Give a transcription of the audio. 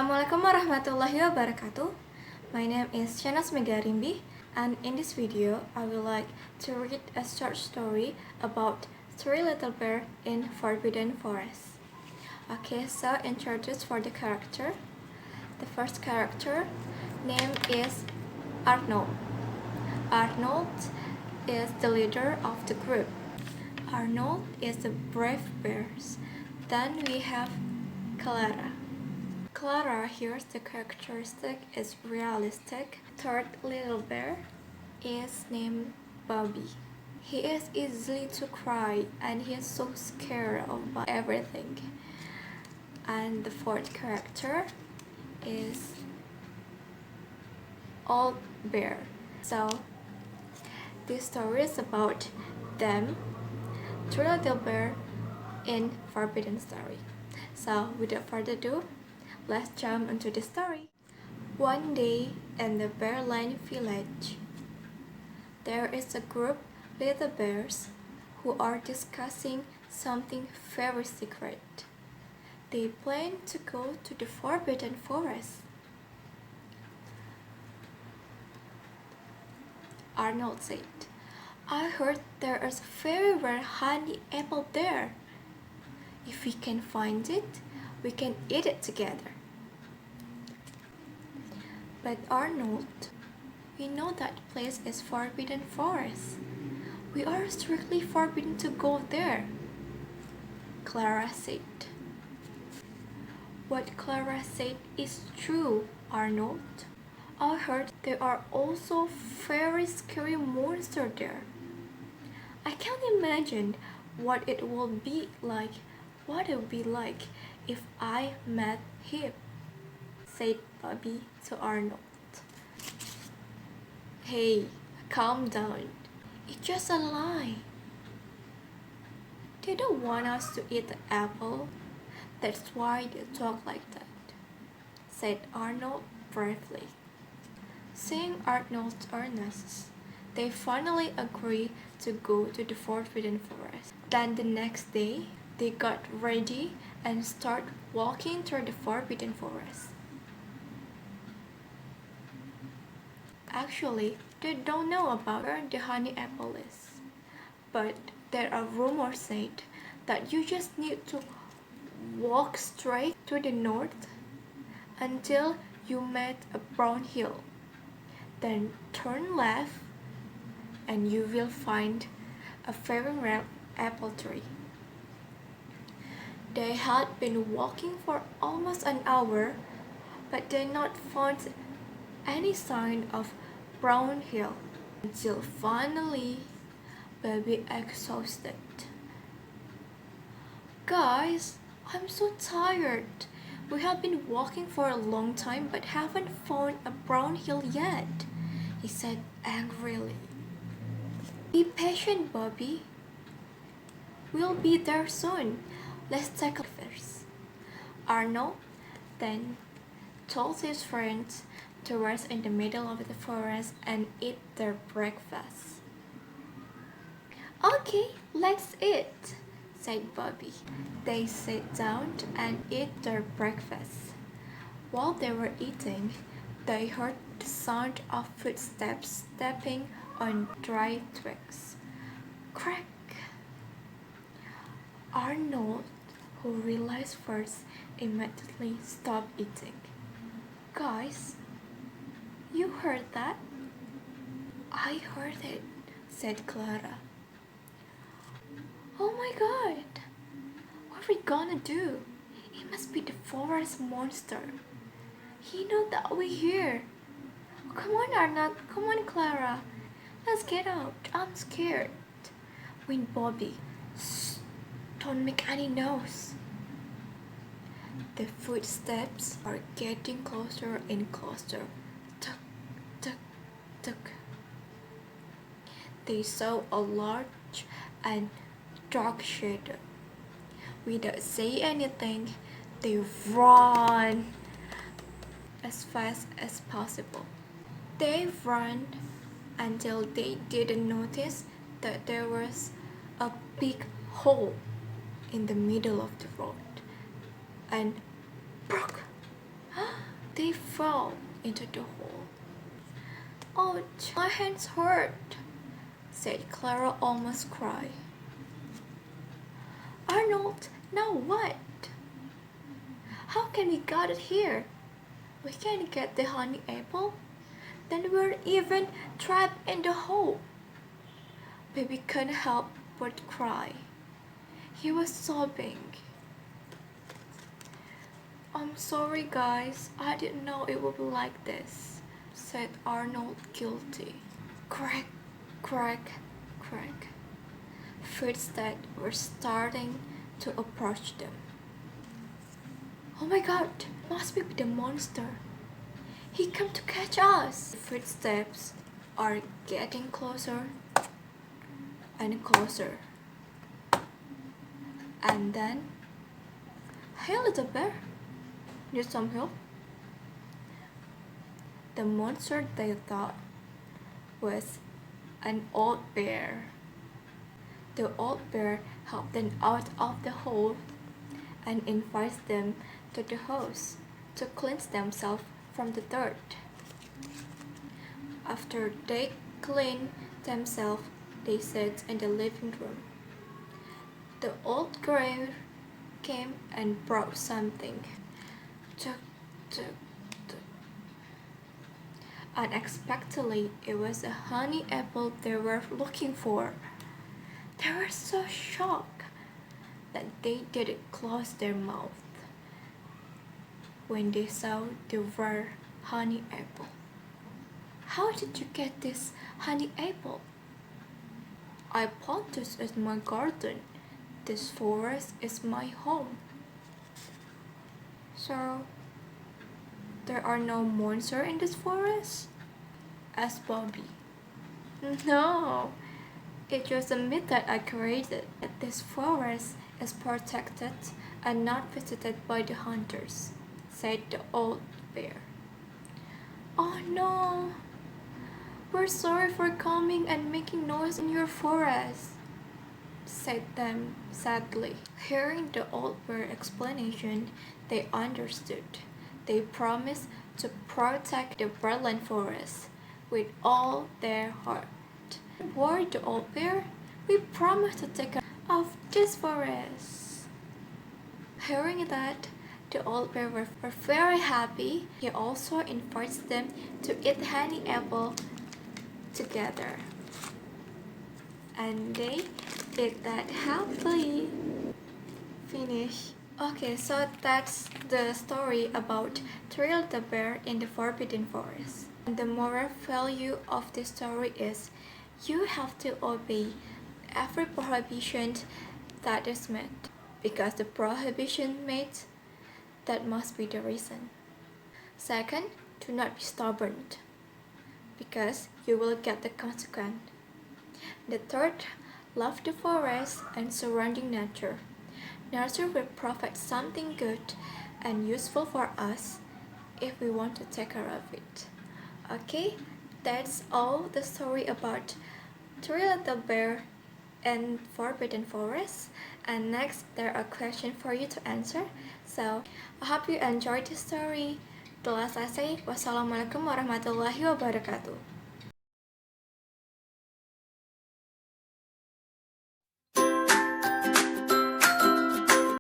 Assalamualaikum warahmatullahi wabarakatuh. My name is Syahnaz Arimbi, and in this video, I would like to read a short story about three little bears in Forbidden Forest. Okay, so introduce for the character. The first character name is Arnold. Arnold is the leader of the group. Arnold is the brave bear. Then we have Clara. Clara, here's the characteristic is realistic. Third little bear is named Bobby. He is easily to cry and he is so scared about everything. And the fourth character is Old Bear. So this story is about them, three little bear in Forbidden Story. So without further ado, let's jump into the story. One day in the Bearland village, there is a group of little bears who are discussing something very secret. They plan to go to the Forbidden Forest. Arnold said, "I heard there is a very rare honey apple there. If we can find it, we can eat it together." But Arnold, we know that place is Forbidden Forest. We are strictly forbidden to go there, Clara said. What Clara said is true, Arnold. I heard there are also very scary monsters there. I can't imagine what it will be like. What it would be like if I met him, said Bobby to Arnold. Hey, calm down. It's just a lie. They don't want us to eat the apple. That's why they talk like that, said Arnold bravely. Seeing Arnold's earnestness, they finally agreed to go to the Forbidden Forest. Then the next day, they got ready and started walking through the Forbidden Forest. Actually, they don't know about where the honey apple is. But there are rumors said that you just need to walk straight to the north until you meet a brown hill. Then turn left and you will find a very rare apple tree. They had been walking for almost an hour, but they not found any sign of Brown Hill until finally Baby exhausted. Guys, I'm so tired. We have been walking for a long time but haven't found a brown hill yet, he said angrily. Be patient, Bobby. We'll be there soon. Let's take a first. Arnold then told his friends to rest in the middle of the forest and eat their breakfast. Okay, let's eat, said Bobby. They sat down and ate their breakfast. While they were eating, they heard the sound of footsteps stepping on dry twigs. Crack! Arnold, who realized first, immediately stopped eating. Guys, you heard that? I heard it, said Clara. Oh my god! What are we gonna do? It must be the forest monster. He knows that we're here. Oh, come on, Arnold. Come on, Clara. Let's get out. I'm scared. Went Bobby. Shh, don't make any noise. The footsteps are getting closer and closer. Tuk, tuk, tuk. They saw a large and dark shadow. Without saying anything, they ran as fast as possible. They ran until they didn't notice that there was a big hole in the middle of the road. And broke. they fell into the hole. "Ouch, my hands hurt," said Clara, almost crying. "Arnold, now what? How can we get it here? We can't get the honey apple. Then we're even trapped in the hole." Baby couldn't help but cry. He was sobbing. "I'm sorry guys, I didn't know it would be like this," said Arnold, guilty. Crack, crack, crack. Footsteps were starting to approach them. "Oh my god, must be the monster. He came to catch us." The footsteps are getting closer and closer. And then, "Hey little bear, need some help?" The monster they thought was an old bear. The old bear helped them out of the hole and invites them to the house to cleanse themselves from the dirt. After they clean themselves, they sat in the living room. The old bear came and brought something. Tuk, tuk, tuk. Unexpectedly, it was a honey apple they were looking for. They were so shocked that they didn't close their mouth when they saw the rare honey apple. "How did you get this honey apple?" "I planted it in my garden. This forest is my home." "So, there are no monsters in this forest?" asked Bobby. "No, it's just a myth that I created. This forest is protected and not visited by the hunters," said the old bear. "Oh no, we're sorry for coming and making noise in your forest," said them sadly. Hearing the old bear explanation, they understood. They promised to protect the Berlin forest with all their heart. "Worried the old bear, we promise to take care of this forest." Hearing that, the old bear were very happy. He also invites them to eat honey apple together. And they did that happily. Finish. Okay, so that's the story about Three Little Bear in the Forbidden Forest. And the moral value of this story is you have to obey every prohibition that is made, because the prohibition made, that must be the reason. Second, do not be stubborn, because you will get the consequence. The third, love the forest and surrounding nature. Nature will provide something good and useful for us if we want to take care of it. Okay, that's all the story about Three Little Bear and Forbidden Forest. And next, there are questions for you to answer. So, I hope you enjoyed the story. The last I say, wassalamualaikum warahmatullahi wabarakatuh.